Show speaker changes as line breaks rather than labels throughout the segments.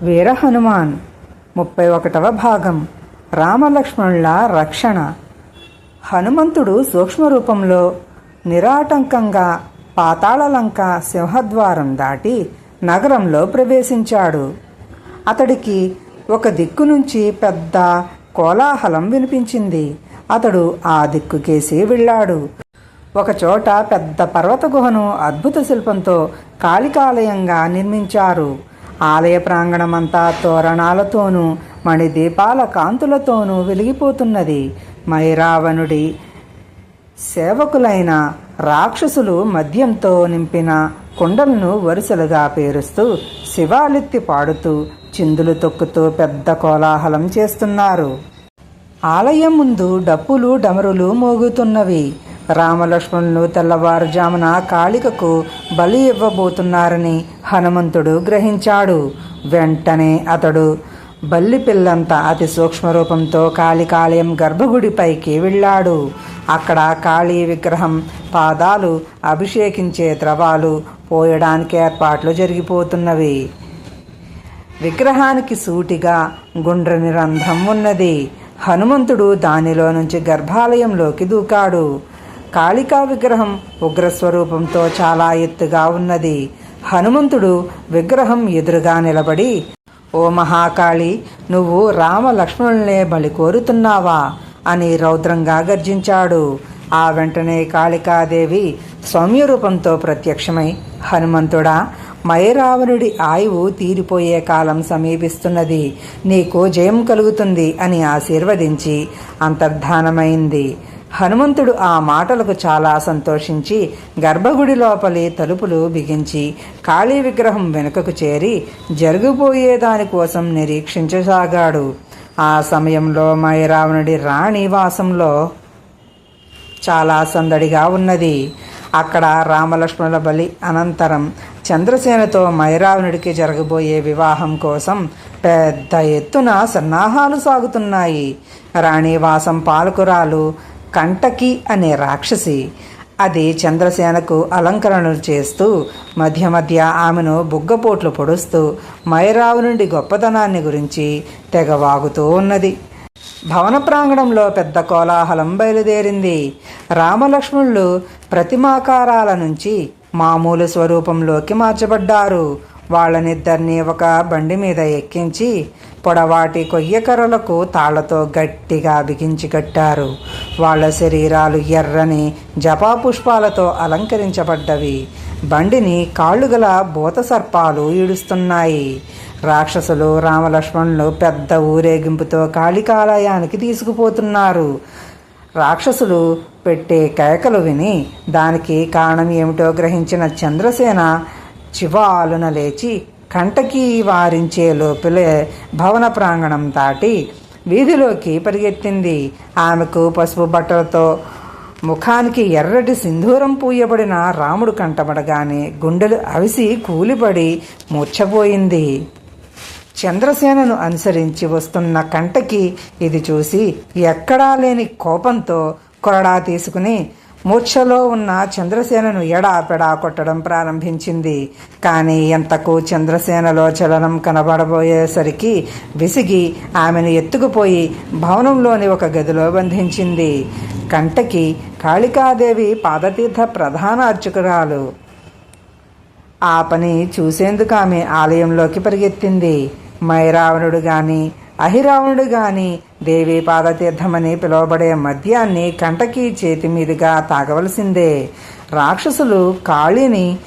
వీర హనుమాన్ 31వ భాగం. రామలక్ష్మణుల రక్షణ. హనుమంతుడు సూక్ష్మరూపంలో నిరాటంకంగా పాతాళలంక సింహద్వారం దాటి నగరంలో ప్రవేశించాడు. అతడికి ఒక దిక్కు నుంచి పెద్ద కోలాహలం వినిపించింది. అతడు ఆ దిక్కుకేసి వెళ్ళాడు. ఒకచోట పెద్ద పర్వత గుహను అద్భుత శిల్పంతో కాళికాలయంగా నిర్మించారు. ఆలయ ప్రాంగణమంతా తోరణాలతోనూ మణిదీపాల కాంతులతోనూ వెలిగిపోతున్నది. మైరావణుడి సేవకులైన రాక్షసులు మద్యంతో నింపిన కుండలను వరుసలుగా పేరుస్తూ శివాలెత్తి పాడుతూ చిందులు తొక్కుతూ పెద్ద కోలాహలం చేస్తున్నారు. ఆలయం ముందు డప్పులు డమరులు మోగుతున్నవి. రామలక్ష్మణులు తెల్లవారుజామున కాళికకు బలి ఇవ్వబోతున్నారని హనుమంతుడు గ్రహించాడు. వెంటనే అతడు బల్లి పిల్లంత అతి సూక్ష్మరూపంతో కాళికాలయం గర్భగుడిపైకి వెళ్ళాడు. అక్కడ కాళీ విగ్రహం పాదాలు అభిషేకించే ద్రవాలు పోయడానికి ఏర్పాట్లు జరిగిపోతున్నవి. విగ్రహానికి సూటిగా గుండ్రని రంధ్రం ఉన్నది. హనుమంతుడు దానిలో నుంచి గర్భాలయంలోకి దూకాడు. కాళికా విగ్రహం ఉగ్రస్వరూపంతో చాలా ఎత్తుగా ఉన్నది. హనుమంతుడు విగ్రహం ఎదురుగా నిలబడి, "ఓ మహాకాళి, నువ్వు రామ లక్ష్మణులనే బలి కోరుతున్నావా?" అని రౌద్రంగా గర్జించాడు. ఆ వెంటనే కాళికాదేవి సౌమ్యరూపంతో ప్రత్యక్షమై, "హనుమంతుడా, మైరావణుడి ఆయువు తీరిపోయే కాలం సమీపిస్తున్నది. నీకు జయం కలుగుతుంది" అని ఆశీర్వదించి అంతర్ధానమైంది. హనుమంతుడు ఆ మాటలకు చాలా సంతోషించి గర్భగుడి లోపలి తలుపులు బిగించి కాళీ విగ్రహం వెనుకకు చేరి జరగబోయేదానికోసం నిరీక్షించసాగాడు. ఆ సమయంలో మైరావణుడి రాణివాసంలో చాలా సందడిగా ఉన్నది. అక్కడ రామలక్ష్మణుల బలి అనంతరం చంద్రసేనతో మైరావణుడికి జరగబోయే వివాహం కోసం పెద్ద ఎత్తున సన్నాహాలు సాగుతున్నాయి. రాణివాసం పాలకురాలు కంటకి అనే రాక్షసి. అది చంద్రసేనకు అలంకరణలు చేస్తూ మధ్య మధ్య ఆమెను బుగ్గపోట్లు పొడుస్తూ మైరావణుడి గొప్పతనాన్ని గురించి తెగవాగుతూ ఉన్నది. భవన ప్రాంగణంలో పెద్ద కోలాహలం బయలుదేరింది. రామలక్ష్మణులు ప్రతిమాకారాల నుంచి మామూలు స్వరూపంలోకి మార్చబడ్డారు. వాళ్ళనిద్దరినీ ఒక బండి మీద ఎక్కించి పొడవాటి కొయ్యకర్రలకు తాళ్లతో గట్టిగా బిగించి కట్టారు. వాళ్ళ శరీరాలు ఎర్రని జపా పుష్పాలతో అలంకరించబడ్డవి. బండిని కాళ్ళుగల భూత సర్పాలు ఈడుస్తున్నాయి. రాక్షసులు రామలక్ష్మణులు పెద్ద ఊరేగింపుతో కాళికాలయానికి తీసుకుపోతున్నారు. రాక్షసులు పెట్టే కేకలు విని దానికి కారణం ఏమిటో గ్రహించిన చంద్రసేన చివాలున లేచి కంటకి వారించే లోపలే భవన ప్రాంగణం దాటి వీధిలోకి పరిగెత్తింది. ఆమెకు పసుపు బట్టలతో ముఖానికి ఎర్రటి సింధూరం పూయబడిన రాముడు కంటబడగానే గుండెలు అవిసి కూలిపడి మూర్ఛపోయింది. చంద్రసేనను అనుసరించి వస్తున్న కంటకి ఇది చూసి ఎక్కడా లేని కోపంతో కొరడా తీసుకుని మూర్ఛలో ఉన్న చంద్రసేనను ఎడాపెడా కొట్టడం ప్రారంభించింది. కానీ ఎంతకు చంద్రసేనలో చలనం కనబడబోయేసరికి విసిగి ఆమెను ఎత్తుకుపోయి భవనంలోని ఒక గదిలో బంధించింది. కంటకి కాళికాదేవి పాదతీర్థ ప్రధాన అర్చకురాలు. ఆ పని చూసేందుకు ఆమె ఆలయంలోకి పరిగెత్తింది. మైరావణుడు గాని అహిరావణుడు గాని దేవి పాదతీర్థమని పిలువబడే మద్యాన్ని కంటకి చేతి మీదుగా తాగవలసిందే. రాక్షసులు కాళీని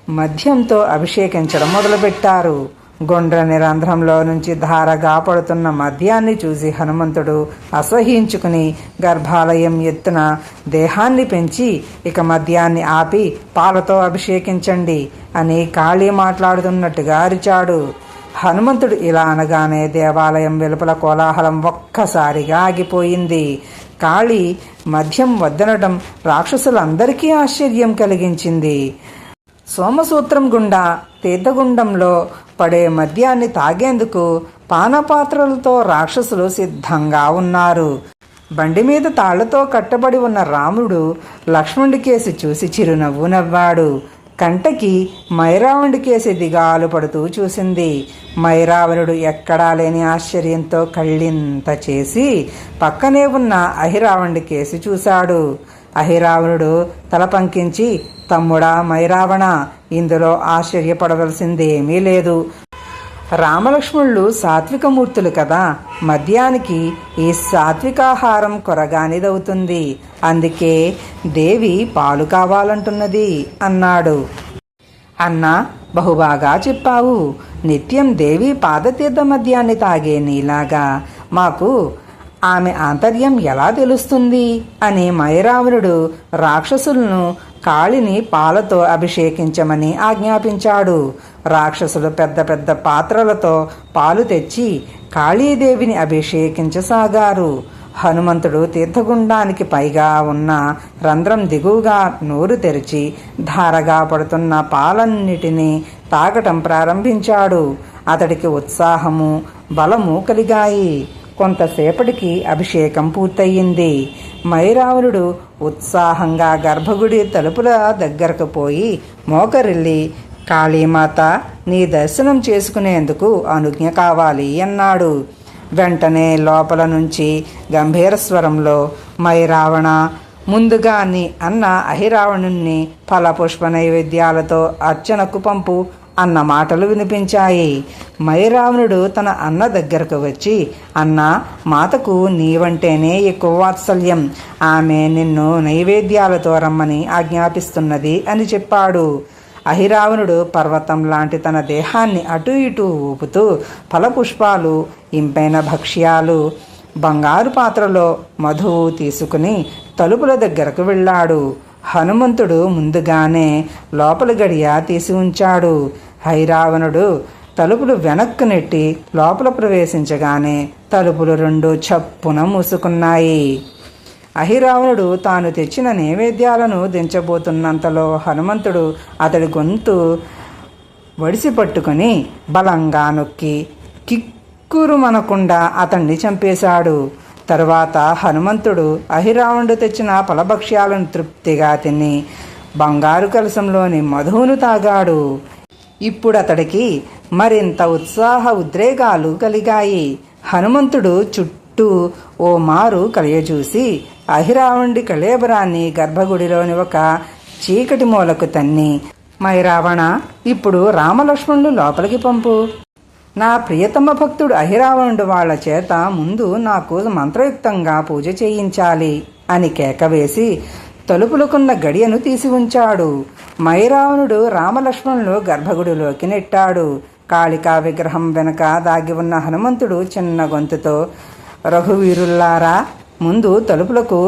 మద్యంతో అభిషేకించడం మొదలుపెట్టారు. గుండ్రని రంధ్రంలో నుంచి ధారగా పడుతున్న మద్యాన్ని చూసి హనుమంతుడు అసహ్యించుకుని గర్భాలయం ఎత్తున దేహాన్ని పెంచి, "ఇక మద్యాన్ని ఆపి పాలతో అభిషేకించండి" అని కాళీ మాట్లాడుతున్నట్టుగా అరిచాడు. హనుమంతుడు ఇలా అనగానే దేవాలయం వెలుపల కోలాహలం ఒక్కసారిగా ఆగిపోయింది. కాళీ మద్యం వద్దనడం రాక్షసులందరికీ ఆశ్చర్యం కలిగించింది. సోమసూత్రం గుండా తీర్థగుండంలో పడే మద్యాన్ని తాగేందుకు పానపాత్రలతో రాక్షసులు సిద్ధంగా ఉన్నారు. బండి మీద తాళ్లతో కట్టబడి ఉన్న రాముడు లక్ష్మణుడి కేసి చూసి చిరునవ్వు నవ్వాడు. కంటకి మైరావణుడి కేసి దిగాలు పడుతూ చూసింది. మైరావణుడు ఎక్కడా లేని ఆశ్చర్యంతో కళ్ళింత చేసి పక్కనే ఉన్న అహిరావణుడి కేసి చూశాడు. అహిరావణుడు తల పంకించి, తమ్ముడా మైరావణ, ఇందులో ఆశ్చర్యపడవలసిందేమీ లేదు. రామలక్ష్మణులు సాత్వికమూర్తులు కదా, మద్యానికి ఈ సాత్వికాహారం కొరగానిదవుతుంది. అందుకే దేవి పాలు కావాలంటున్నది అన్నాడు. అన్నా, బహుబాగా చెప్పావు. నిత్యం దేవి పాదతీర్థ మద్యాన్ని తాగే నీలాగా మాకు ఆమె ఆంతర్యం ఎలా తెలుస్తుంది అని మైరావణుడు రాక్షసులను కాళిని పాలతో అభిషేకించమని ఆజ్ఞాపించాడు. రాక్షసులు పెద్ద పెద్ద పాత్రలతో పాలు తెచ్చి కాళీదేవిని అభిషేకించసాగారు. హనుమంతుడు తీర్థగుండానికి పైగా ఉన్న రంధ్రం దిగువగా నోరు తెరిచి ధారగా పడుతున్న పాలన్నిటినీ తాగటం ప్రారంభించాడు. అతడికి ఉత్సాహము, బలము కలిగాయి. కొంతసేపటికి అభిషేకం పూర్తయింది. మైరావణుడు ఉత్సాహంగా గర్భగుడి తలుపుల దగ్గరకు పోయి మోకరిల్లి, కాళీమాత, నీ దర్శనం చేసుకునేందుకు అనుజ్ఞ కావాలి అన్నాడు. వెంటనే లోపల నుంచి గంభీర స్వరంలో, మైరావణ, ముందుగా నీ అన్న అహిరావణుణ్ణి ఫలపుష్ప నైవేద్యాలతో అర్చనకు పంపు అన్న మాటలు వినిపించాయి. మైరావణుడు తన అన్న దగ్గరకు వచ్చి, అన్న, మాతకు నీవంటేనే ఎక్కువ వాత్సల్యం. ఆమె నిన్ను నైవేద్యాలతో రమ్మని ఆజ్ఞాపిస్తున్నది అని చెప్పాడు. అహిరావణుడు పర్వతం లాంటి తన దేహాన్ని అటు ఇటూ ఊపుతూ ఫలపుష్పాలు, ఇంపైన భక్ష్యాలు, బంగారు పాత్రలో మధువు తీసుకుని తలుపుల దగ్గరకు వెళ్ళాడు. హనుమంతుడు ముందుగానే లోపల గడియ తీసి ఉంచాడు. అహిరావణుడు తలుపులు వెనక్కు నెట్టి లోపల ప్రవేశించగానే తలుపులు రెండు చప్పున మూసుకున్నాయి. అహిరావణుడు తాను తెచ్చిన నైవేద్యాలను దించబోతున్నంతలో హనుమంతుడు అతడి గొంతు వడిసి పట్టుకుని బలంగా నొక్కి కిక్కురుమనకుండా అతన్ని చంపేశాడు. తరువాత హనుమంతుడు అహిరావణుడు తెచ్చిన ఫలభక్ష్యాలను తృప్తిగా తిని బంగారు కలశంలోని మధువును తాగాడు. ఇప్పుడు అతడికి మరింత ఉత్సాహ ఉద్రేకాలు కలిగాయి. హనుమంతుడు చుట్టూ ఓ మారు కలియజూసి అహిరావణుడి కళేబరాన్ని గర్భగుడిలోని ఒక చీకటి మూలకు తన్ని, మైరావణ, ఇప్పుడు రామలక్ష్మణులు లోపలికి పంపు. నా ప్రియతమ భక్తుడు అహిరావణుడు వాళ్ల చేత ముందు నాకు మంత్రయుక్తంగా పూజ చేయించాలి అని కేకవేసి తలుపులకున్న గడియను తీసి ఉంచాడు. మైరావణుడు రామలక్ష్మణులు గర్భగుడిలోకి నెట్టాడు. కాళికా విగ్రహం వెనక దాగి ఉన్న హనుమంతుడు చిన్న గొంతుతో, రఘువీరుల్లారా, ముందు తలుపులకు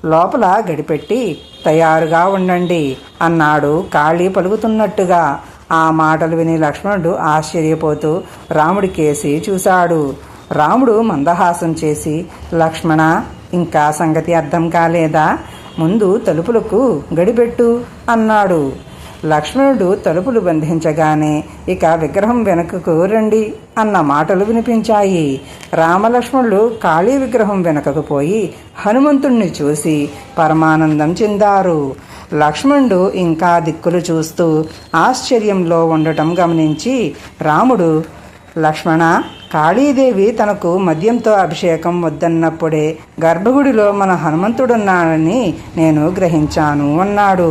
లోపల గడిపెట్టి తయారుగా ఉండండి అన్నాడు కాళీ పలుకుతున్నట్టుగా. ఆ మాటలు విని లక్ష్మణుడు ఆశ్చర్యపోతూ రాముడి కేసి చూశాడు. రాముడు మందహాసం చేసి, లక్ష్మణ, ఇంకా సంగతి అర్థం కాలేదా? ముందు తలుపులకు గడిపెట్టు అన్నాడు. లక్ష్మణుడు తలుపులు బంధించగానే, ఇక విగ్రహం వెనుకకు రండి అన్న మాటలు వినిపించాయి. రామలక్ష్మణులు కాళీ విగ్రహం వెనుకకు పోయి హనుమంతుణ్ణి చూసి పరమానందం చెందారు. లక్ష్మణుడు ఇంకా దిక్కులు చూస్తూ ఆశ్చర్యంలో ఉండటం గమనించి రాముడు, లక్ష్మణ, కాళీదేవి తనకు మద్యంతో అభిషేకం వద్దన్నప్పుడే గర్భగుడిలో మన హనుమంతుడున్నాడని నేను గ్రహించాను అన్నాడు.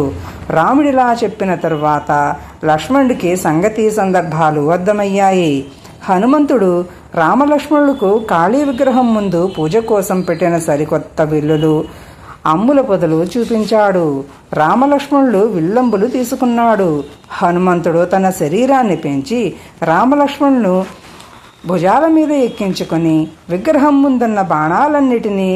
రాముడిలా చెప్పిన తరువాత లక్ష్మణుడికి సంగతి సందర్భాలు అర్థమయ్యాయి. హనుమంతుడు రామలక్ష్మణులకు కాళీ విగ్రహం ముందు పూజ కోసం పెట్టిన సరికొత్త విల్లులు, అమ్ముల పొదలు చూపించాడు. రామలక్ష్మణులు విల్లంబులు తీసుకున్నాడు. హనుమంతుడు తన శరీరాన్ని పెంచి రామలక్ష్మణులు భుజాల మీద ఎక్కించుకొని విగ్రహం ముందున్న బాణాలన్నిటినీ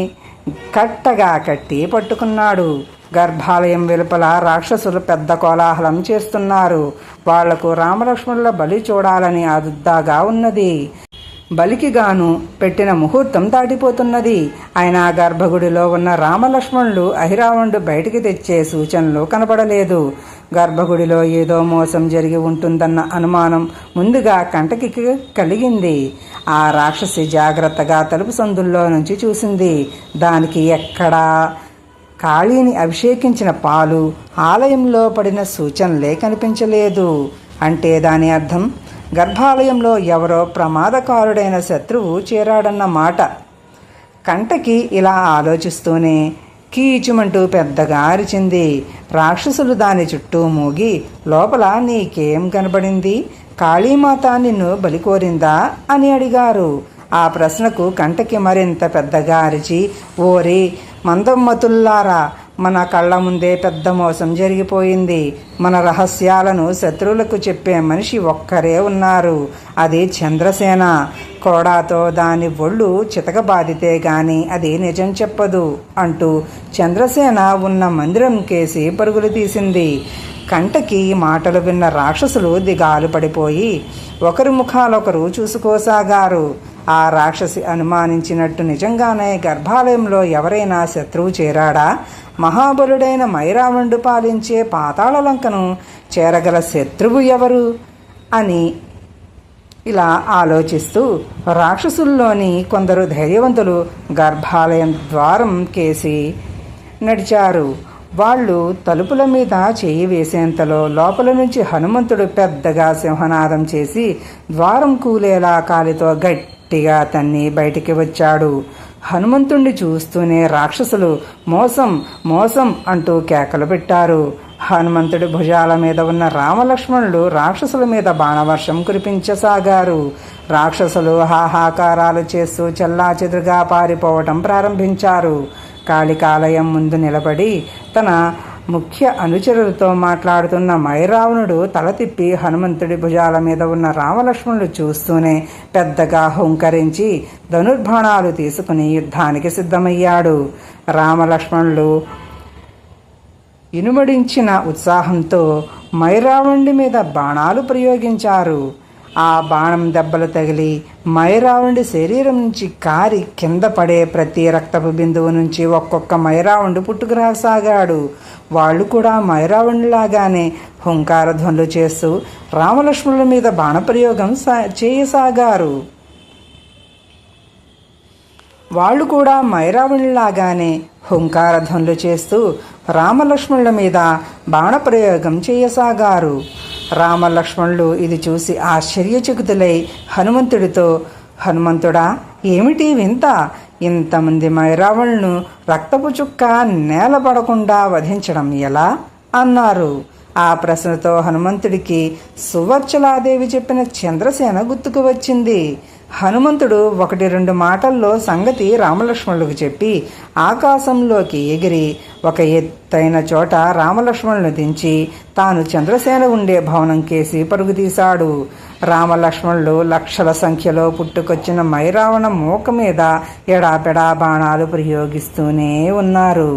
కట్టగా కట్టి పట్టుకున్నాడు. గర్భాలయం వెలుపల రాక్షసులు పెద్ద కోలాహలం చేస్తున్నారు. వాళ్లకు రామలక్ష్మణుల బలి చూడాలని ఆదుద్దాగా ఉన్నది. బలికి గాను పెట్టిన ముహూర్తం దాటిపోతున్నది. అయినా గర్భగుడిలో ఉన్న రామలక్ష్మణులు అహిరావణుడు బయటికి తెచ్చే సూచనలు కనపడలేదు. గర్భగుడిలో ఏదో మోసం జరిగి ఉంటుందన్న అనుమానం ముందుగా కంటకి కలిగింది. ఆ రాక్షసి జాగ్రత్తగా తలుపు సందుల్లో నుంచి చూసింది. దానికి ఎక్కడా కాళీని అభిషేకించిన పాలు ఆలయంలో పడిన సూచనలే కనిపించలేదు. అంటే దాని అర్థం గర్భాలయంలో ఎవరో ప్రమాదకారుడైన శత్రువు చేరాడన్న మాట. కంటకి ఇలా ఆలోచిస్తూనే కీచుమంటూ పెద్దగా అరిచింది. రాక్షసులు దాని చుట్టూ మూగి లోపల నీకేం కనబడింది, కాళీమాత నిన్ను బలి కోరిందా అని అడిగారు. ఆ ప్రశ్నకు కంటకి మరింత పెద్దగా అరిచి, ఓరి మందమ్మతుల్లారా, మన కళ్ళ ముందే పెద్ద మోసం జరిగిపోయింది. మన రహస్యాలను శత్రువులకు చెప్పే మనిషి ఒక్కరే ఉన్నారు, అది చంద్రసేన. కోడాతో దాని ఒళ్ళు చితకబాదితే గాని అది నిజం చెప్పదు అంటూ చంద్రసేన ఉన్న మందిరం కేసి పరుగులు తీసింది. కంటకి మాటలు విన్న రాక్షసులు దిగాలు పడిపోయి ఒకరి ముఖాలొకరు చూసుకోసాగారు. ఆ రాక్షసి అనుమానించినట్టు నిజంగానే గర్భాలయంలో ఎవరైనా శత్రువు చేరాడా? మహాబలుడైన మైరావణుడు పాలించే పాతాళలంకను చేరగల శత్రువు ఎవరు అని ఇలా ఆలోచిస్తూ రాక్షసుల్లోని కొందరు ధైర్యవంతులు గర్భాలయం ద్వారం కేసి నడిచారు. వాళ్ళు తలుపుల మీద చేయి వేసేంతలో లోపల నుంచి హనుమంతుడు పెద్దగా సింహనాదం చేసి ద్వారం కూలేలా కాలితో గట్టిగా తన్ని బయటికి వచ్చాడు. హనుమంతుణ్ణి చూస్తూనే రాక్షసులు మోసం మోసం అంటూ కేకలు పెట్టారు. హనుమంతుడి భుజాల మీద ఉన్న రామలక్ష్మణులు రాక్షసుల మీద బాణవర్షం కురిపించసాగారు. రాక్షసులు హాహాకారాలు చేస్తూ చెల్లాచెదురుగా పారిపోవటం ప్రారంభించారు. కాళికాలయం ముందు నిలబడి తన ముఖ్య అనుచరులతో మాట్లాడుతున్న మైరావణుడు తల తిప్పి హనుమంతుడి భుజాల మీద ఉన్న రామలక్ష్మణులు చూస్తూనే పెద్దగా హుంకరించి ధనుర్బాణాలు తీసుకుని యుద్ధానికి సిద్ధమయ్యాడు. రామలక్ష్మణులు ఇనుమడించిన ఉత్సాహంతో మైరావణుడి మీద బాణాలు ప్రయోగించారు. ఆ బాణం దెబ్బలు తగిలి మైరావణుడి శరీరం నుంచి కారి కింద పడే ప్రతి రక్తపు బిందువు నుంచి ఒక్కొక్క మైరావణుడు పుట్టుకురాసాగాడు. వాళ్ళు కూడా మైరావణులాగానే హుంకార ధ్వనులు చేస్తూ రామలక్ష్మణుల మీద బాణప్రయోగం చేయసాగారు. వాళ్ళు కూడా మైరావణులాగానే హుంకార ధ్వనులు చేస్తూ రామలక్ష్మణుల మీద బాణప్రయోగం చేయసాగారు. రామలక్ష్మణులు ఇది చూసి ఆశ్చర్యచకితులై హనుమంతుడితో, హనుమంతుడా, ఏమిటి వింత? ఇంతమంది మైరావణులను రక్తపు చుక్క నేలపడకుండా వధించడం ఎలా అన్నారు. ఆ ప్రశ్నతో హనుమంతుడికి సువర్చలాదేవి చెప్పిన చంద్రసేన గుర్తుకు వచ్చింది. హనుమంతుడు 1-2 మాటల్లో సంగతి రామలక్ష్మణులకు చెప్పి ఆకాశంలోకి ఎగిరి ఒక ఎత్తైన చోట రామలక్ష్మణులను దించి తాను చంద్రసేన ఉండే భవనం కేసి పరుగుతీశాడు. రామలక్ష్మణులు లక్షల సంఖ్యలో పుట్టుకొచ్చిన మైరావణ మూక మీద ఎడాపెడా బాణాలు ప్రయోగిస్తూనే ఉన్నారు.